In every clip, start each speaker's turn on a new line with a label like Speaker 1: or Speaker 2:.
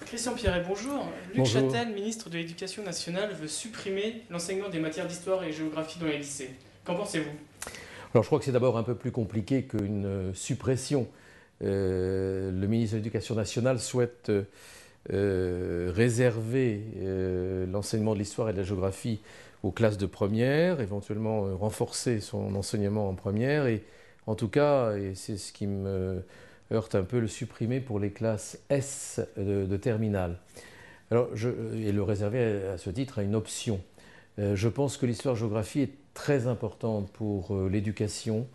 Speaker 1: Christian Pierret, bonjour. Luc
Speaker 2: Bonjour.
Speaker 1: Châtel, ministre de l'Éducation nationale, veut supprimer l'enseignement des matières d'histoire et géographie dans les lycées. Qu'en pensez-vous?
Speaker 2: Alors je crois que c'est d'abord un peu plus compliqué qu'une suppression. Le ministre de l'Éducation nationale souhaite réserver l'enseignement de l'histoire et de la géographie aux classes de première, éventuellement renforcer son enseignement en première et en tout cas, et c'est ce qui me heurte un peu, le supprimer pour les classes S de terminale. Et le réserver à ce titre à une option. Je pense que l'histoire-géographie est très importante pour l'éducation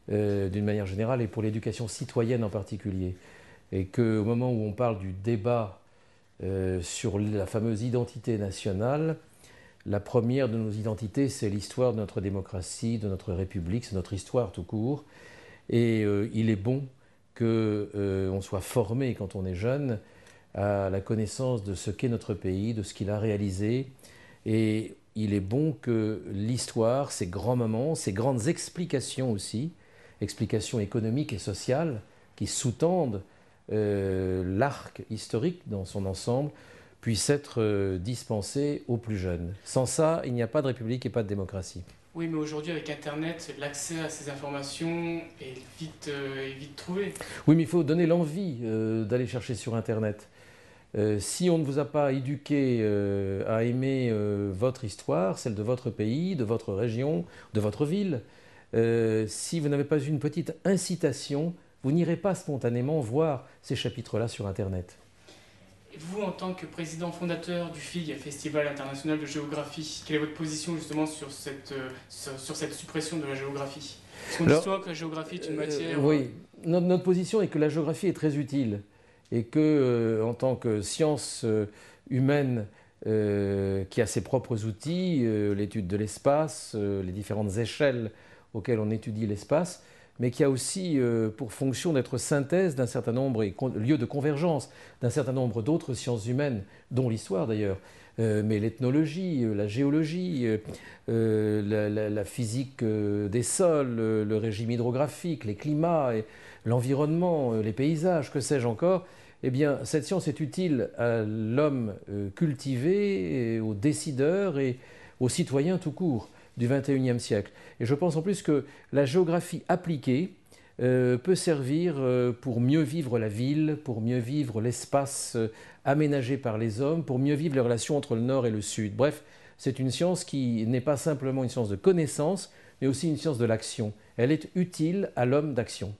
Speaker 2: d'une manière générale et pour l'éducation citoyenne en particulier. Et qu'au moment où on parle du débat sur la fameuse identité nationale, la première de nos identités, c'est l'histoire de notre démocratie, de notre République, c'est notre histoire tout court. Et il est bon qu'on soit formé quand on est jeune à la connaissance de ce qu'est notre pays, de ce qu'il a réalisé. Et il est bon que l'histoire, ses grands moments, ses grandes explications aussi, explications économiques et sociales qui sous-tendent l'arc historique dans son ensemble, puissent être dispensées aux plus jeunes. Sans ça, il n'y a pas de République et pas de démocratie.
Speaker 1: Oui, mais aujourd'hui, avec Internet, l'accès à ces informations est vite trouvé.
Speaker 2: Oui, mais il faut donner l'envie d'aller chercher sur Internet. Si on ne vous a pas éduqué à aimer votre histoire, celle de votre pays, de votre région, de votre ville, si vous n'avez pas eu une petite incitation, vous n'irez pas spontanément voir ces chapitres-là sur Internet.
Speaker 1: Et vous, en tant que président fondateur du FIG, Festival international de géographie, quelle est votre position justement sur cette suppression de la géographie? Parce qu'on dit souvent que la géographie est une matière...
Speaker 2: Oui, notre position est que la géographie est très utile et que, en tant que science humaine qui a ses propres outils, l'étude de l'espace, les différentes échelles auxquelles on étudie l'espace, mais qui a aussi pour fonction d'être synthèse d'un certain nombre et lieu de convergence d'un certain nombre d'autres sciences humaines, dont l'histoire d'ailleurs, mais l'ethnologie, la géologie, la physique des sols, le régime hydrographique, les climats, l'environnement, les paysages, que sais-je encore. Eh bien, cette science est utile à l'homme cultivé, aux décideurs et aux citoyens tout court du XXIe siècle. Et je pense en plus que la géographie appliquée peut servir pour mieux vivre la ville, pour mieux vivre l'espace aménagé par les hommes, pour mieux vivre les relations entre le Nord et le Sud. Bref, c'est une science qui n'est pas simplement une science de connaissance, mais aussi une science de l'action. Elle est utile à l'homme d'action.